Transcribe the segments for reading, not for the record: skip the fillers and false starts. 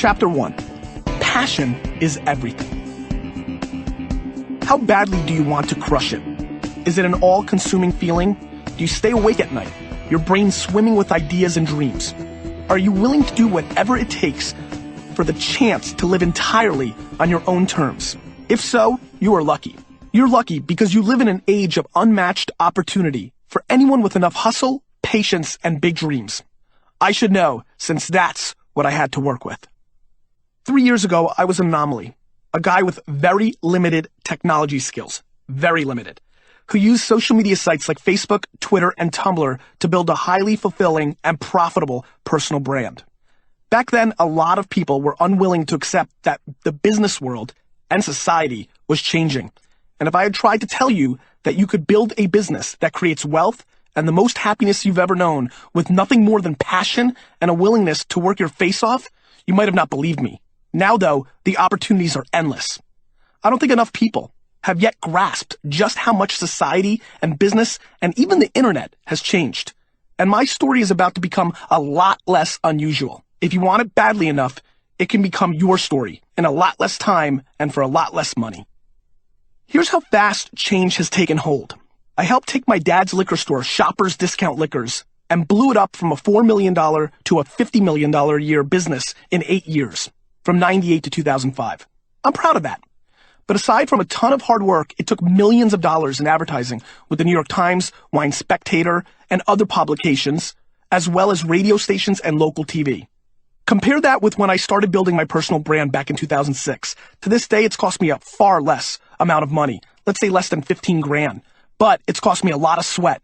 Chapter 1. Passion is everything. How badly do you want to crush it? Is it an all-consuming feeling? Do you stay awake at night, your brain swimming with ideas and dreams? Are you willing to do whatever it takes for the chance to live entirely on your own terms? If so, you are lucky. You're lucky because you live in an age of unmatched opportunity for anyone with enough hustle, patience, and big dreams. I should know, since that's what I had to work with. 3 years ago, I was an anomaly, a guy with very limited technology skills, very limited, who used social media sites like Facebook, Twitter, and Tumblr to build a highly fulfilling and profitable personal brand. Back then, a lot of people were unwilling to accept that the business world and society was changing. And if I had tried to tell you that you could build a business that creates wealth and the most happiness you've ever known with nothing more than passion and a willingness to work your face off, you might have not believed me. Now, though, the opportunities are endless. I don't think enough people have yet grasped just how much society and business and even the internet has changed. And my story is about to become a lot less unusual. If you want it badly enough, it can become your story in a lot less time and for a lot less money. Here's how fast change has taken hold. I helped take my dad's liquor store, Shoppers Discount Liquors, and blew it up from a $4 million to a $50 million a year business in 8 years. From 98 to 2005. I'm proud of that. But aside from a ton of hard work, it took millions of dollars in advertising with the New York Times, Wine Spectator, and other publications, as well as radio stations and local TV. Compare that with when I started building my personal brand back in 2006. To this day, it's cost me a far less amount of money. Let's say less than 15 grand. But it's cost me a lot of sweat.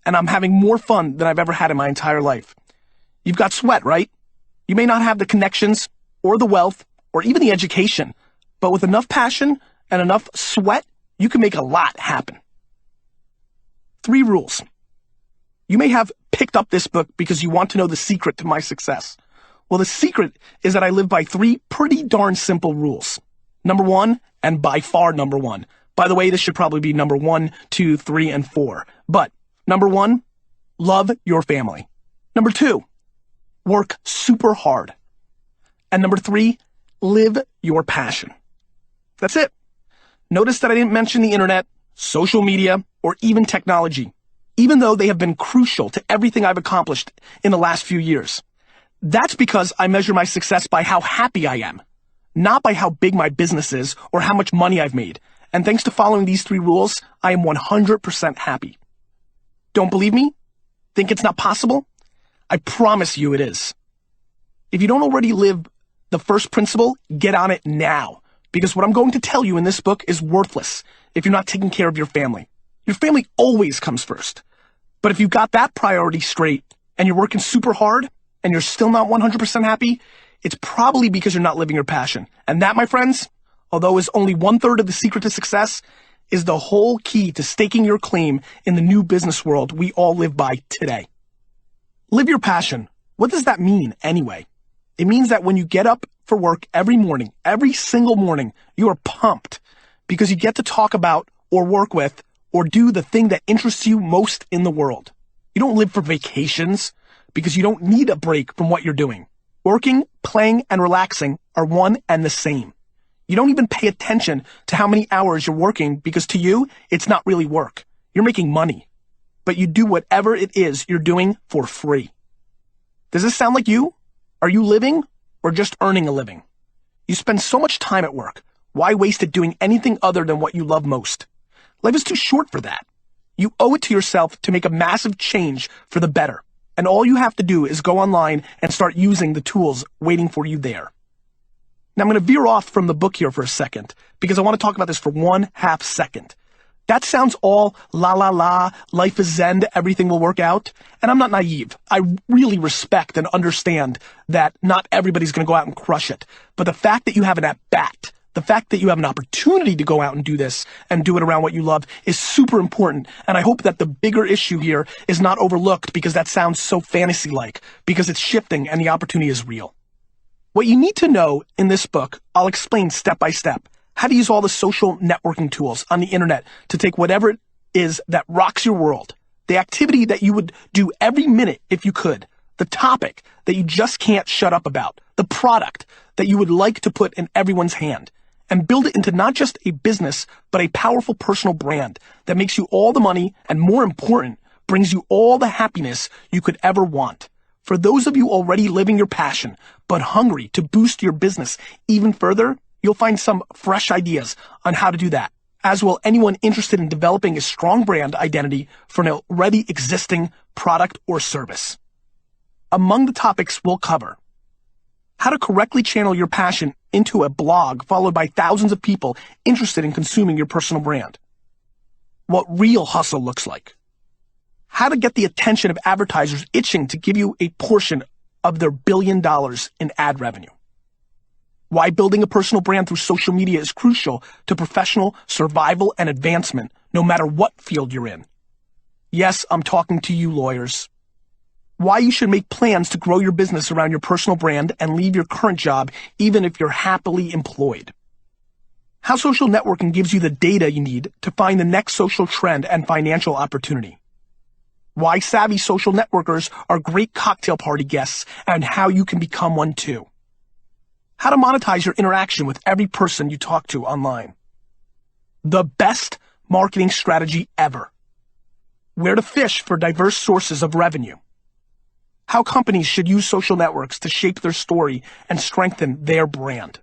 And I'm having more fun than I've ever had in my entire life. You've got sweat, right? You may not have the connections, or the wealth, or even the education. But with enough passion and enough sweat, you can make a lot happen. 3 rules. You may have picked up this book because you want to know the secret to my success. Well, the secret is that I live by 3 pretty darn simple rules. Number 1, and by far number 1. By the way, this should probably be number 1, 2, 3, and 4. But number 1, love your family. Number 2, work super hard. And number 3, live your passion. That's it. Notice that I didn't mention the internet, social media, or even technology, even though they have been crucial to everything I've accomplished in the last few years. That's because I measure my success by how happy I am, not by how big my business is or how much money I've made. And thanks to following these 3 rules, I am 100% happy. Don't believe me? Think it's not possible? I promise you it is. If you don't already live the first principle, get on it now. Because what I'm going to tell you in this book is worthless if you're not taking care of your family. Your family always comes first. But if you got that priority straight and you're working super hard and you're still not 100% happy, it's probably because you're not living your passion. And that, my friends, although is only 1/3 of the secret to success, is the whole key to staking your claim in the new business world we all live by today. Live your passion. What does that mean anyway? It means that when you get up for work every morning, every single morning, you are pumped because you get to talk about or work with or do the thing that interests you most in the world. You don't live for vacations because you don't need a break from what you're doing. Working, playing, and relaxing are one and the same. You don't even pay attention to how many hours you're working because to you, it's not really work. You're making money, but you do whatever it is you're doing for free. Does this sound like you? Are you living or just earning a living? You spend so much time at work. Why waste it doing anything other than what you love most? Life is too short for that. You owe it to yourself to make a massive change for the better. And all you have to do is go online and start using the tools waiting for you there. Now I'm going to veer off from the book here for a second because I want to talk about this for 1/2 second. That sounds all la la la, life is zen, everything will work out. And I'm not naive. I really respect and understand that not everybody's going to go out and crush it. But the fact that you have an at-bat, the fact that you have an opportunity to go out and do this and do it around what you love is super important. And I hope that the bigger issue here is not overlooked because that sounds so fantasy-like, because it's shifting and the opportunity is real. What you need to know in this book, I'll explain step by step. How to use all the social networking tools on the internet to take whatever it is that rocks your world, the activity that you would do every minute if you could, the topic that you just can't shut up about, the product that you would like to put in everyone's hand, and build it into not just a business, but a powerful personal brand that makes you all the money and, more important, brings you all the happiness you could ever want. For those of you already living your passion, but hungry to boost your business even further, you'll find some fresh ideas on how to do that, as will anyone interested in developing a strong brand identity for an already existing product or service. Among the topics we'll cover: how to correctly channel your passion into a blog followed by thousands of people interested in consuming your personal brand, what real hustle looks like, how to get the attention of advertisers itching to give you a portion of their $1 billion in ad revenue, why building a personal brand through social media is crucial to professional survival and advancement, no matter what field you're in. Yes, I'm talking to you lawyers. Why you should make plans to grow your business around your personal brand and leave your current job even if you're happily employed. How social networking gives you the data you need to find the next social trend and financial opportunity. Why savvy social networkers are great cocktail party guests and how you can become one too. How to monetize your interaction with every person you talk to online. The best marketing strategy ever. Where to fish for diverse sources of revenue. How companies should use social networks to shape their story and strengthen their brand.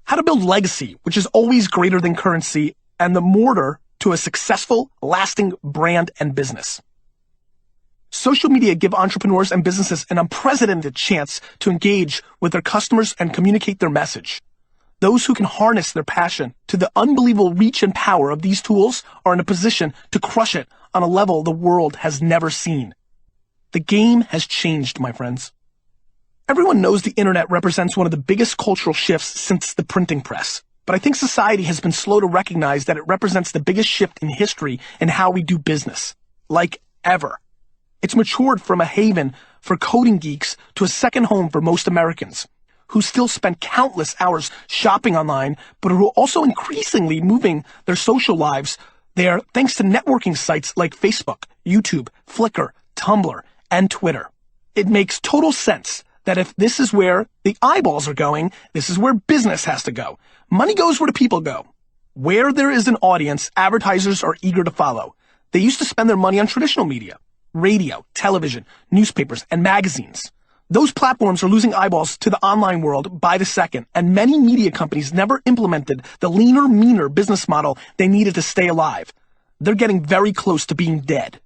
How to build legacy, which is always greater than currency and the mortar to a successful, lasting brand and business. Social media give entrepreneurs and businesses an unprecedented chance to engage with their customers and communicate their message. Those who can harness their passion to the unbelievable reach and power of these tools are in a position to crush it on a level the world has never seen. The game has changed, my friends. Everyone knows the internet represents one of the biggest cultural shifts since the printing press, but I think society has been slow to recognize that it represents the biggest shift in history in how we do business, like ever. It's matured from a haven for coding geeks to a second home for most Americans, who still spend countless hours shopping online, but who are also increasingly moving their social lives there thanks to networking sites like Facebook, YouTube, Flickr, Tumblr, and Twitter. It makes total sense that if this is where the eyeballs are going, this is where business has to go. Money goes where the people go. Where there is an audience, advertisers are eager to follow. They used to spend their money on traditional media, radio, television, newspapers, and magazines. Those platforms are losing eyeballs to the online world by the second, and many media companies never implemented the leaner, meaner business model they needed to stay alive. They're getting very close to being dead.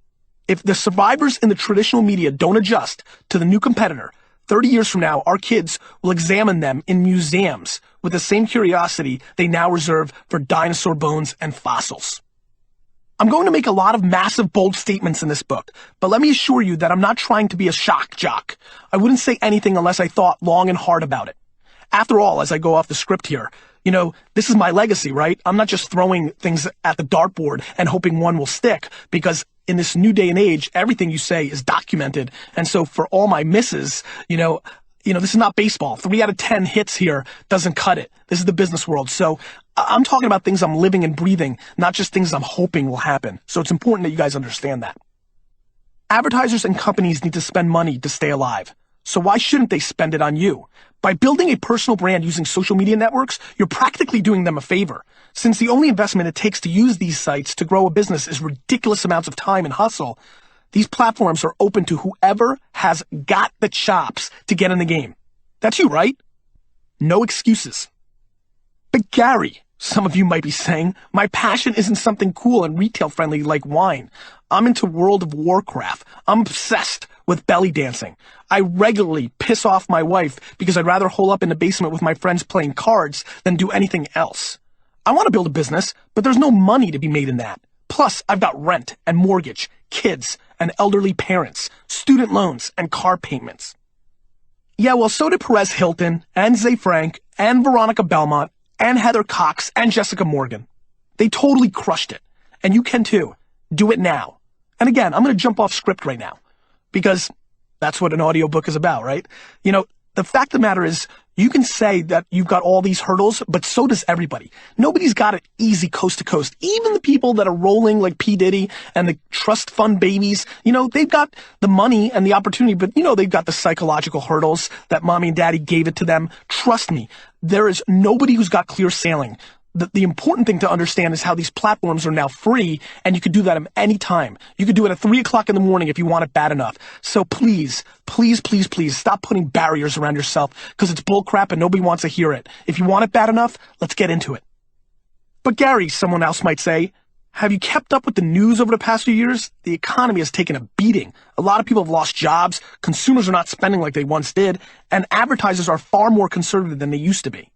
If the survivors in the traditional media don't adjust to the new competitor, 30 years from now, our kids will examine them in museums with the same curiosity they now reserve for dinosaur bones and fossils. I'm going to make a lot of massive, bold statements in this book, but let me assure you that I'm not trying to be a shock jock. I wouldn't say anything unless I thought long and hard about it. After all, as I go off the script here, this is my legacy, right? I'm not just throwing things at the dartboard and hoping one will stick, because in this new day and age, everything you say is documented. And so for all my misses, this is not baseball. 3 out of 10 hits here doesn't cut it. This is the business world. So I'm talking about things I'm living and breathing, not just things I'm hoping will happen. So it's important that you guys understand that. Advertisers and companies need to spend money to stay alive. So why shouldn't they spend it on you? By building a personal brand using social media networks, you're practically doing them a favor. Since the only investment it takes to use these sites to grow a business is ridiculous amounts of time and hustle, these platforms are open to whoever has got the chops to get in the game. That's you, right? No excuses. But Gary, some of you might be saying, my passion isn't something cool and retail friendly like wine. I'm into World of Warcraft. I'm obsessed with belly dancing. I regularly piss off my wife because I'd rather hole up in the basement with my friends playing cards than do anything else. I want to build a business, but there's no money to be made in that. Plus, I've got rent and mortgage, kids and elderly parents, student loans and car payments. Yeah, well, so did Perez Hilton and Zay Frank and Veronica Belmont and Heather Cox and Jessica Morgan. They totally crushed it. And you can too. Do it now. And again, I'm going to jump off script right now because that's what an audiobook is about, right? The fact of the matter is You can say that you've got all these hurdles, but so does everybody. Nobody's got it easy coast to coast. Even the people that are rolling like P. Diddy and the trust fund babies, they've got the money and the opportunity, but they've got the psychological hurdles that mommy and daddy gave it to them. Trust me, there is nobody who's got clear sailing. The important thing to understand is how these platforms are now free, and you could do that at any time. You could do it at 3 o'clock in the morning if you want it bad enough. So please, please, please, please stop putting barriers around yourself, because it's bullcrap and nobody wants to hear it. If you want it bad enough, let's get into it. But Gary, someone else might say, have you kept up with the news over the past few years? The economy has taken a beating. A lot of people have lost jobs, consumers are not spending like they once did, and advertisers are far more conservative than they used to be.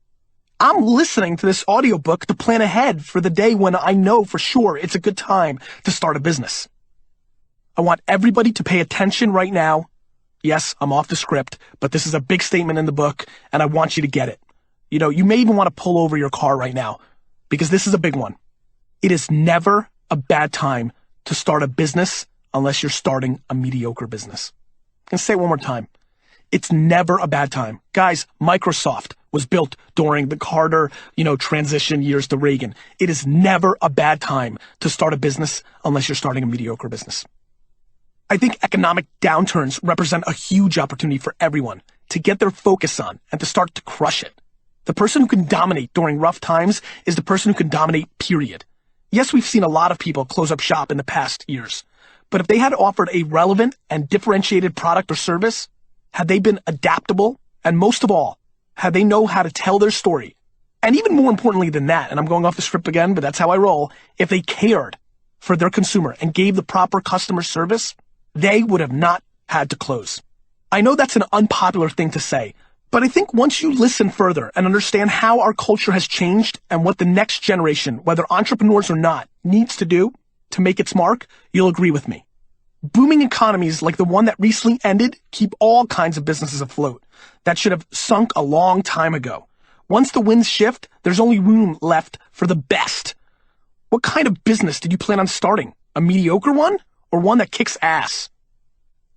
I'm listening to this audiobook to plan ahead for the day when I know for sure it's a good time to start a business. I want everybody to pay attention right now. Yes, I'm off the script, but this is a big statement in the book, and I want you to get it. You may even want to pull over your car right now, because this is a big one. It is never a bad time to start a business unless you're starting a mediocre business. I'm going to say it one more time. It's never a bad time. Guys, Microsoft was built during the Carter, transition years to Reagan. It is never a bad time to start a business unless you're starting a mediocre business. I think economic downturns represent a huge opportunity for everyone to get their focus on and to start to crush it. The person who can dominate during rough times is the person who can dominate, period. Yes, we've seen a lot of people close up shop in the past years, but if they had offered a relevant and differentiated product or service, had they been adaptable, and most of all, had they know how to tell their story, and even more importantly than that, and I'm going off the script again, but that's how I roll, if they cared for their consumer and gave the proper customer service, they would have not had to close. I know that's an unpopular thing to say, but I think once you listen further and understand how our culture has changed and what the next generation, whether entrepreneurs or not, needs to do to make its mark, you'll agree with me. Booming economies like the one that recently ended keep all kinds of businesses afloat that should have sunk a long time ago. Once the winds shift, there's only room left for the best. What kind of business did you plan on starting? A mediocre one or one that kicks ass?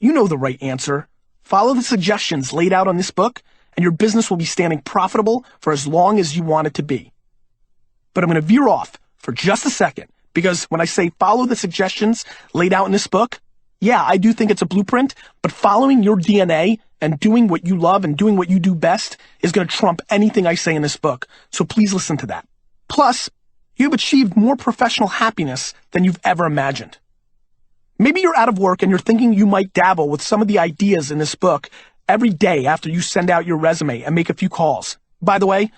You know the right answer. Follow the suggestions laid out on this book, and your business will be standing profitable for as long as you want it to be. But I'm going to veer off for just a second, because when I say follow the suggestions laid out in this book, yeah, I do think it's a blueprint, but following your DNA and doing what you love and doing what you do best is going to trump anything I say in this book. So please listen to that. Plus, you've achieved more professional happiness than you've ever imagined. Maybe you're out of work and you're thinking you might dabble with some of the ideas in this book every day after you send out your resume and make a few calls. By the way,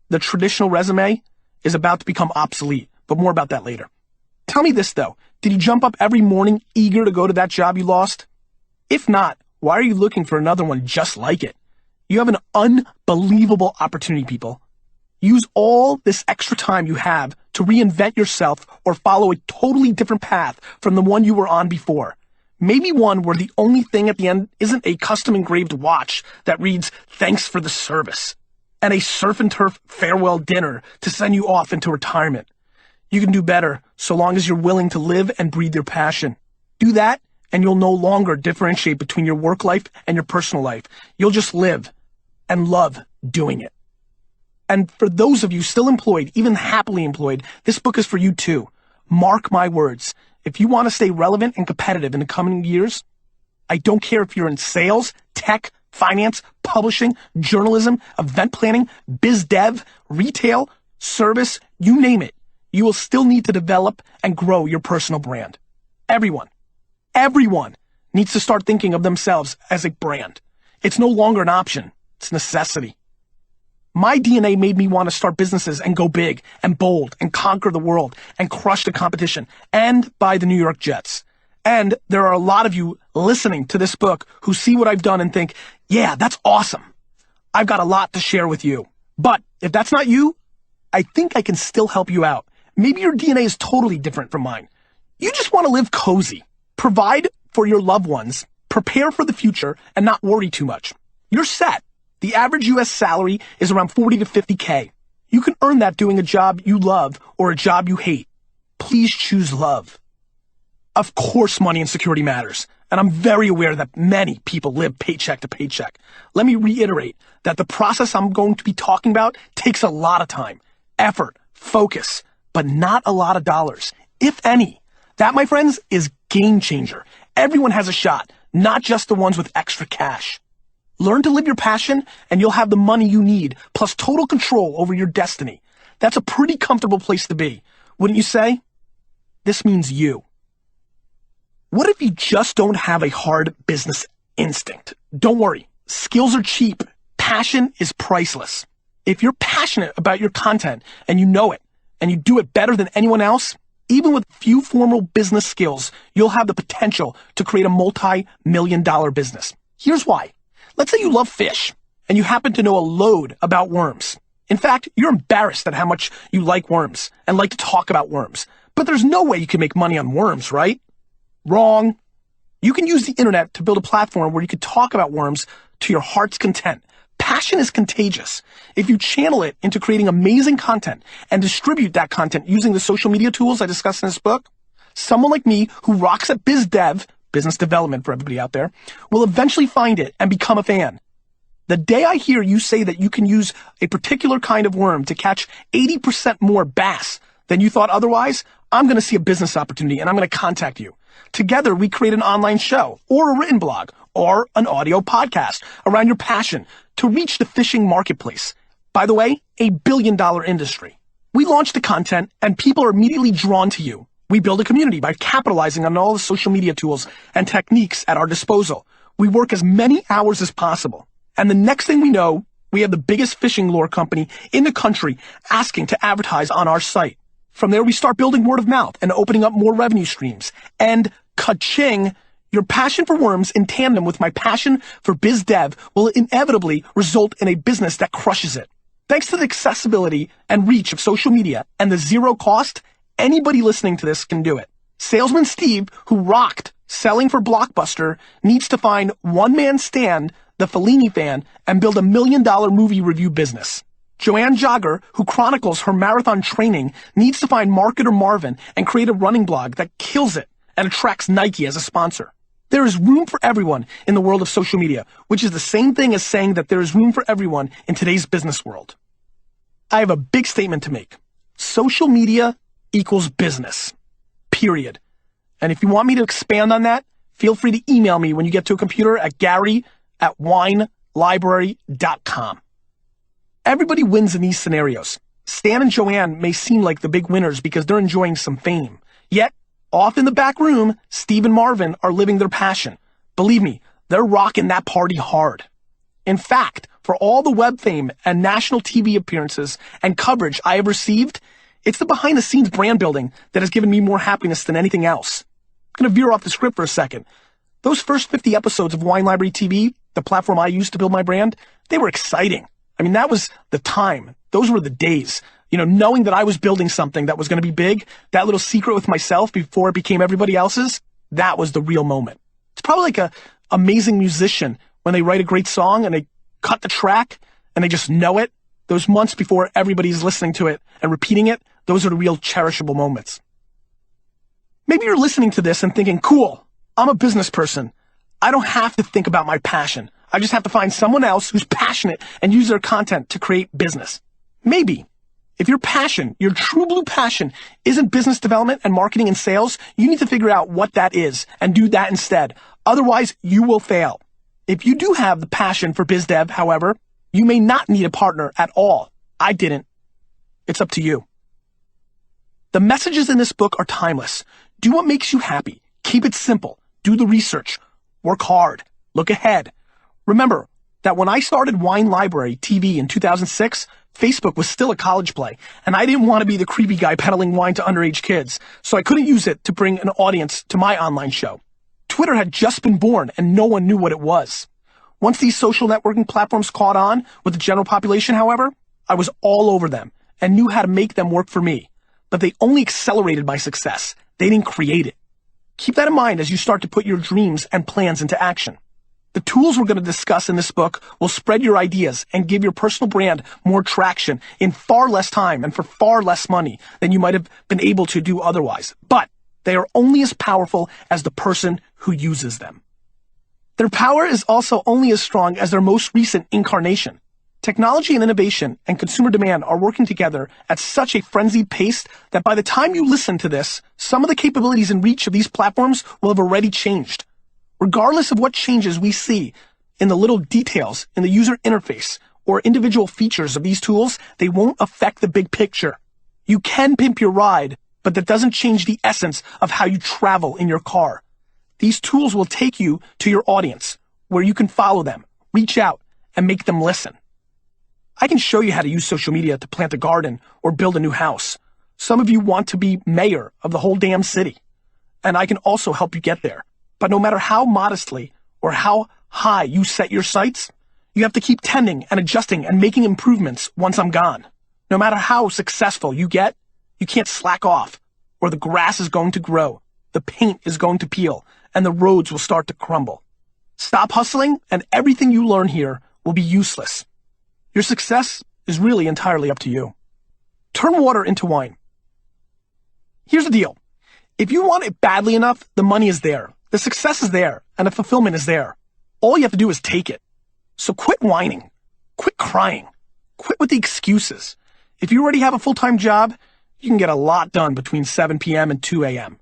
the traditional resume is about to become obsolete, but more about that later. Tell me this though, did you jump up every morning eager to go to that job you lost? If not, why are you looking for another one just like it? You have an unbelievable opportunity, people. Use all this extra time you have to reinvent yourself or follow a totally different path from the one you were on before. Maybe one where the only thing at the end isn't a custom engraved watch that reads, "Thanks for the service," and a surf and turf farewell dinner to send you off into retirement. You can do better so long as you're willing to live and breathe your passion. Do that and you'll no longer differentiate between your work life and your personal life. You'll just live and love doing it. And for those of you still employed, even happily employed, this book is for you too. Mark my words. If you want to stay relevant and competitive in the coming years, I don't care if you're in sales, tech, finance, publishing, journalism, event planning, biz dev, retail, service, you name it, you will still need to develop and grow your personal brand. Everyone needs to start thinking of themselves as a brand. It's no longer an option. It's a necessity. My DNA made me want to start businesses and go big and bold and conquer the world and crush the competition and buy the New York Jets. And there are a lot of you listening to this book who see what I've done and think, yeah, that's awesome. I've got a lot to share with you. But if that's not you, I think I can still help you out. Maybe your DNA is totally different from mine. You just want to live cozy, provide for your loved ones, prepare for the future, and not worry too much. You're set. The average US salary is around 40 to 50K. You can earn that doing a job you love or a job you hate. Please choose love. Of course, money and security matters, and I'm very aware that many people live paycheck to paycheck. Let me reiterate that the process I'm going to be talking about takes a lot of time, effort, focus, but not a lot of dollars, if any. That, my friends, is game changer. Everyone has a shot, not just the ones with extra cash. Learn to live your passion, and you'll have the money you need, plus total control over your destiny. That's a pretty comfortable place to be, wouldn't you say? This means you. What if you just don't have a hard business instinct? Don't worry. Skills are cheap. Passion is priceless. If you're passionate about your content and you know it, and you do it better than anyone else, even with few formal business skills, you'll have the potential to create a multi-million-dollar business. Here's why. Let's say you love fish, and you happen to know a load about worms. In fact, you're embarrassed at how much you like worms and like to talk about worms. But there's no way you can make money on worms, right? Wrong. You can use the internet to build a platform where you can talk about worms to your heart's content. Passion is contagious. If you channel it into creating amazing content and distribute that content using the social media tools I discussed in this book, someone like me who rocks at biz dev, business development for everybody out there, will eventually find it and become a fan. The day I hear you say that you can use a particular kind of worm to catch 80% more bass than you thought otherwise, I'm going to see a business opportunity and I'm going to contact you. Together, we create an online show or a written blog or an audio podcast around your passion to reach the fishing marketplace. By the way, $1 billion industry. We launch the content and people are immediately drawn to you. We build a community by capitalizing on all the social media tools and techniques at our disposal. We work as many hours as possible. And the next thing we know, we have the biggest fishing lure company in the country asking to advertise on our site. From there, we start building word of mouth and opening up more revenue streams. And ka-ching, your passion for worms in tandem with my passion for biz dev will inevitably result in a business that crushes it. Thanks to the accessibility and reach of social media and the zero cost, anybody listening to this can do it. Salesman Steve, who rocked selling for Blockbuster, needs to find one-man stand, the Fellini fan, and build $1 million movie review business. Joanne Jogger, who chronicles her marathon training, needs to find marketer Marvin and create a running blog that kills it and attracts Nike as a sponsor. There is room for everyone in the world of social media, which is the same thing as saying that there is room for everyone in today's business world. I have a big statement to make. Social media equals business. Period. And if you want me to expand on that, feel free to email me when you get to a computer at gary@winelibrary.com. Everybody wins in these scenarios. Stan and Joanne may seem like the big winners because they're enjoying some fame. Yet, off in the back room, Steve and Marvin are living their passion. Believe me, they're rocking that party hard. In fact, for all the web fame and national TV appearances and coverage I have received, it's the behind-the-scenes brand building that has given me more happiness than anything else. I'm going to veer off the script for a second. Those first 50 episodes of Wine Library TV, the platform I used to build my brand, they were exciting. I mean, that was the time. Those were the days. You know, knowing that I was building something that was going to be big, that little secret with myself before it became everybody else's, that was the real moment. It's probably like a amazing musician when they write a great song and they cut the track and they just know it. Those months before everybody's listening to it and repeating it, those are the real cherishable moments. Maybe you're listening to this and thinking, cool, I'm a business person. I don't have to think about my passion. I just have to find someone else who's passionate and use their content to create business. Maybe. If your passion, your true blue passion, isn't business development and marketing and sales, you need to figure out what that is and do that instead. Otherwise, you will fail. If you do have the passion for biz dev, however, you may not need a partner at all. I didn't. It's up to you. The messages in this book are timeless. Do what makes you happy. Keep it simple. Do the research. Work hard. Look ahead. Remember that when I started Wine Library TV in 2006, Facebook was still a college play, and I didn't want to be the creepy guy peddling wine to underage kids, so I couldn't use it to bring an audience to my online show. Twitter had just been born, and no one knew what it was. Once these social networking platforms caught on with the general population, however, I was all over them and knew how to make them work for me. But they only accelerated my success. They didn't create it. Keep that in mind as you start to put your dreams and plans into action. The tools we're going to discuss in this book will spread your ideas and give your personal brand more traction in far less time and for far less money than you might have been able to do otherwise. But They are only as powerful as the person who uses them. Their power is also only as strong as their most recent incarnation. Technology and innovation and consumer demand are working together at such a frenzied pace that by the time you listen to this, some of the capabilities and reach of these platforms will have already changed. Regardless of what changes we see in the little details in the user interface or individual features of these tools, they won't affect the big picture. You can pimp your ride, but that doesn't change the essence of how you travel in your car. These tools will take you to your audience, where you can follow them, reach out, and make them listen. I can show you how to use social media to plant a garden or build a new house. Some of you want to be mayor of the whole damn city, and I can also help you get there. But no matter how modestly or how high you set your sights, you have to keep tending and adjusting and making improvements once I'm gone. No matter how successful you get, you can't slack off, or the grass is going to grow, the paint is going to peel, and the roads will start to crumble. Stop hustling, and everything you learn here will be useless. Your success is really entirely up to you. Turn water into wine. Here's the deal. If you want it badly enough, the money is there, the success is there, and the fulfillment is there. All you have to do is take it. So quit whining. Quit crying. Quit with the excuses. If you already have a full-time job, you can get a lot done between 7 p.m. and 2 a.m.,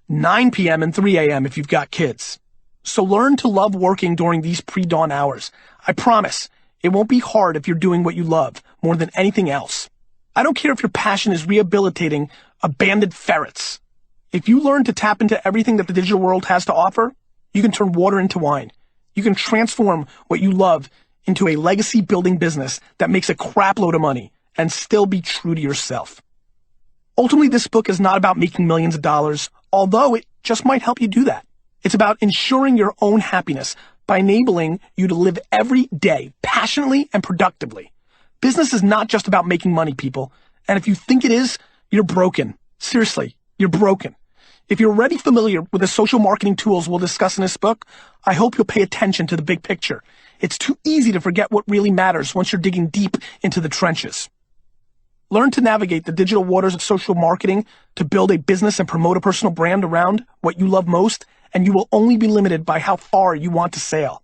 9 p.m. and 3 a.m. if you've got kids. So learn to love working during these pre-dawn hours. I promise, it won't be hard if you're doing what you love more than anything else. I don't care if your passion is rehabilitating abandoned ferrets. If you learn to tap into everything that the digital world has to offer, you can turn water into wine. You can transform what you love into a legacy-building business that makes a crap load of money and still be true to yourself. Ultimately, this book is not about making millions of dollars, although it just might help you do that. It's about ensuring your own happiness by enabling you to live every day passionately and productively. Business is not just about making money, people. And if you think it is, you're broken. Seriously, you're broken. If you're already familiar with the social marketing tools we'll discuss in this book, I hope you'll pay attention to the big picture. It's too easy to forget what really matters once you're digging deep into the trenches. Learn to navigate the digital waters of social marketing to build a business and promote a personal brand around what you love most, and you will only be limited by how far you want to sail.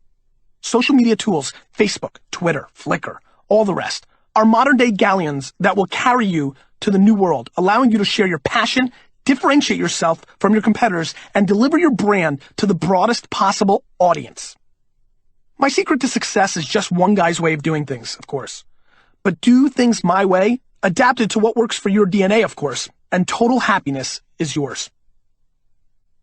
Social media tools, Facebook, Twitter, Flickr, all the rest, are modern-day galleons that will carry you to the new world, allowing you to share your passion, differentiate yourself from your competitors, and deliver your brand to the broadest possible audience. My secret to success is just one guy's way of doing things, of course. But do things my way, adapted to what works for your DNA, of course, and total happiness is yours.